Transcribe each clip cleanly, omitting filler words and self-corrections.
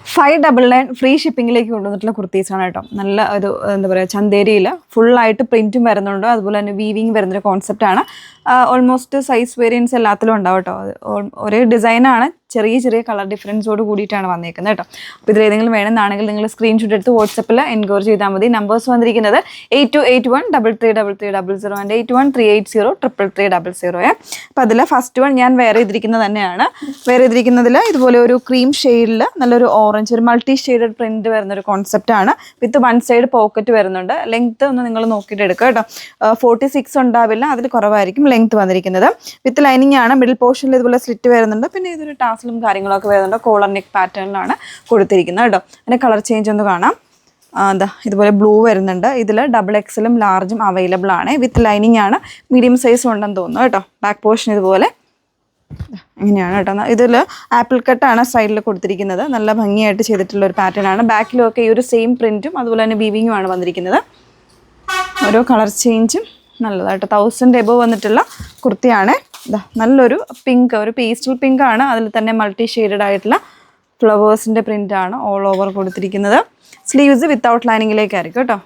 599 free ഷിപ്പിങ്ങിലേക്ക് കൊണ്ടുവന്നിട്ടുള്ള കുർത്തീസാണ് കേട്ടോ. നല്ല ഒരു എന്താ പറയുക, ചന്തേരിയിൽ ഫുള്ളായിട്ട് പ്രിൻറ്റും വരുന്നുണ്ട്, അതുപോലെ തന്നെ വീവിങ് വരുന്നൊരു കോൺസെപ്റ്റാണ്. ഓൾമോസ്റ്റ് സൈസ് വേരിയൻസ് എല്ലാത്തിലും ഉണ്ടാവും കേട്ടോ. ഒരേ ഡിസൈനാണ്, ചെറിയ ചെറിയ കളർ ഡിഫറൻസോട് കൂടിയിട്ടാണ് വന്നേക്കുന്നത് കേട്ടോ. അപ്പോൾ ഇതിലേതെങ്കിലും വേണമെന്നാണെങ്കിൽ നിങ്ങൾ സ്ക്രീൻഷോട്ട് എടുത്ത് വാട്സപ്പിൽ എൻക്വയറി ചെയ്താൽ മതി. നമ്പേഴ്സ് വന്നിരിക്കുന്നത് 8281333300 ആൻഡ് 8138033300. അപ്പോൾ അതിൽ ഫസ്റ്റ് വൺ ഞാൻ വെയർ ചെയ്തിരിക്കുന്നത് തന്നെയാണ്. വെയർ ചെയ്തിരിക്കുന്നതിൽ ഇതുപോലെ ഒരു ക്രീം ഷെയ്ഡിൽ നല്ലൊരു ഓറഞ്ച്, ഒരു മൾട്ടി ഷെയ്ഡഡ് പ്രിന്റ് വരുന്നൊരു കോൺസെപ്റ്റാണ്. വിത്ത് 1 സൈഡ് പോക്കറ്റ് വരുന്നുണ്ട്. ലെങ്ത്ത് ഒന്ന് നിങ്ങൾ നോക്കിയിട്ട് എടുക്കുക കേട്ടോ. 46 ഉണ്ടാവില്ല, അതിൽ കുറവായിരിക്കും ലെങ്ത്ത് വന്നിരിക്കുന്നത്. വിത്ത് ലൈനിങ് ആണ്. മിഡിൽ പോർഷനിൽ ഇതുപോലെ സ്ലിറ്റ് വരുന്നുണ്ട്. പിന്നെ ഇതൊരു ടാസലും കാര്യങ്ങളൊക്കെ വരുന്നുണ്ട്. കോളർ നെക്ക് പാറ്റേണിലാണ് കൊടുത്തിരിക്കുന്നത് കേട്ടോ. അതിൻ്റെ കളർ ചേഞ്ച് ഒന്ന് കാണാം. ഇതുപോലെ ബ്ലൂ വരുന്നുണ്ട്. ഇതിൽ XXL ലാർജും അവൈലബിൾ ആണ്. വിത്ത് ലൈനിങ് ആണ്. മീഡിയം സൈസും ഉണ്ടെന്ന് തോന്നുന്നു കേട്ടോ. ബാക്ക് പോർഷൻ ഇതുപോലെ ഇങ്ങനെയാണ് കേട്ടോ. ഇതിൽ ആപ്പിൾ കട്ടാണ് സൈഡിൽ കൊടുത്തിരിക്കുന്നത്. നല്ല ഭംഗിയായിട്ട് ചെയ്തിട്ടുള്ള ഒരു പാറ്റേൺ ആണ്. ബാക്കിലൊക്കെ ഈ ഒരു സെയിം പ്രിൻറ്റും അതുപോലെ തന്നെ വീവിങ്ങും ആണ് വന്നിരിക്കുന്നത്. ഓരോ കളർ ചേഞ്ചും നല്ലതായിട്ട് 1000 എബോ വന്നിട്ടുള്ള കുർത്തിയാണ്. നല്ലൊരു പിങ്ക്, ഒരു പേസ്റ്റൽ പിങ്ക് ആണ്. അതിൽ തന്നെ മൾട്ടി ഷെയ്ഡഡ് ആയിട്ടുള്ള ഫ്ലവേഴ്സിൻ്റെ പ്രിൻ്റാണ് ഓൾ ഓവർ കൊടുത്തിരിക്കുന്നത്. സ്ലീവ്സ് വിത്തൗട്ട് ലൈനിങ്ങിലേക്കായിരിക്കും കേട്ടോ.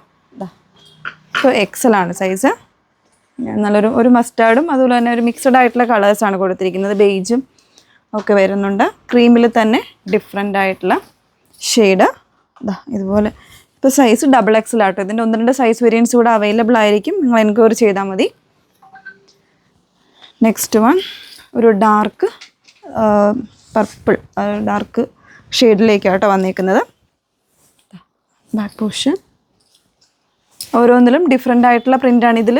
ഇപ്പോൾ XL ആണ് സൈസ്. നല്ലൊരു മസ്റ്റാർഡും അതുപോലെ തന്നെ ഒരു മിക്സഡ് ആയിട്ടുള്ള കളേഴ്സാണ് കൊടുത്തിരിക്കുന്നത്. ബേജും ഒക്കെ വരുന്നുണ്ട്. ക്രീമിൽ തന്നെ ഡിഫറെൻ്റ് ആയിട്ടുള്ള ഷെയ്ഡ്. ഇതുപോലെ ഇപ്പോൾ സൈസ് XXL ആട്ടോ. ഇതിൻ്റെ 1-2 സൈസ് വേരിയൻസ് കൂടെ അവൈലബിൾ ആയിരിക്കും. നിങ്ങൾ എൻക്വയറി ചെയ്താൽ മതി. നെക്സ്റ്റ് വൺ ഒരു ഡാർക്ക് പർപ്പിൾ, ഡാർക്ക് ഷെയ്ഡിലേക്കാട്ടോ വന്നേക്കുന്നത്. ബാക്ക് പോർഷൻ ഓരോന്നിലും ഡിഫറെൻ്റ് ആയിട്ടുള്ള പ്രിൻ്റാണ്. ഇതിൽ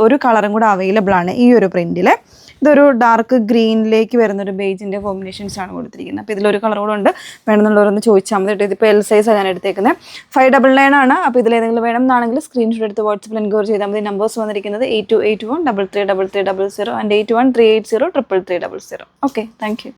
ഒരു കളറും കൂടെ അവൈലബിൾ ആണ് ഈ ഒരു പ്രിൻറ്റിൽ. ഇതൊരു ഡാർക്ക് ഗ്രീനിലേക്ക് വരുന്നൊരു ബേജിൻ്റെ കോമ്പിനേഷൻസാണ് കൊടുത്തിരിക്കുന്നത്. അപ്പോൾ ഇതിലൊരു കളർ കൂടെ ഉണ്ട്. വേണമെന്നുള്ളവരൊന്ന് ചോദിച്ചാൽ മതി കേട്ടോ. ഇതിപ്പോൾ L സൈസാണ് ഞാൻ എടുത്തേക്കുന്നത്. 599 ആണ്. അപ്പോൾ ഇതിലേതെങ്കിലും വേണമെന്നാണെങ്കിൽ സ്ക്രീൻഷോട്ട് എടുത്ത് വാട്സപ്പിൽ എൻക്വയറി ചെയ്താൽ മതി. നമ്പേഴ്സ് വന്നിരിക്കുന്നത് 8281333300 ആൻഡ് 8138033300. Okay, thank you.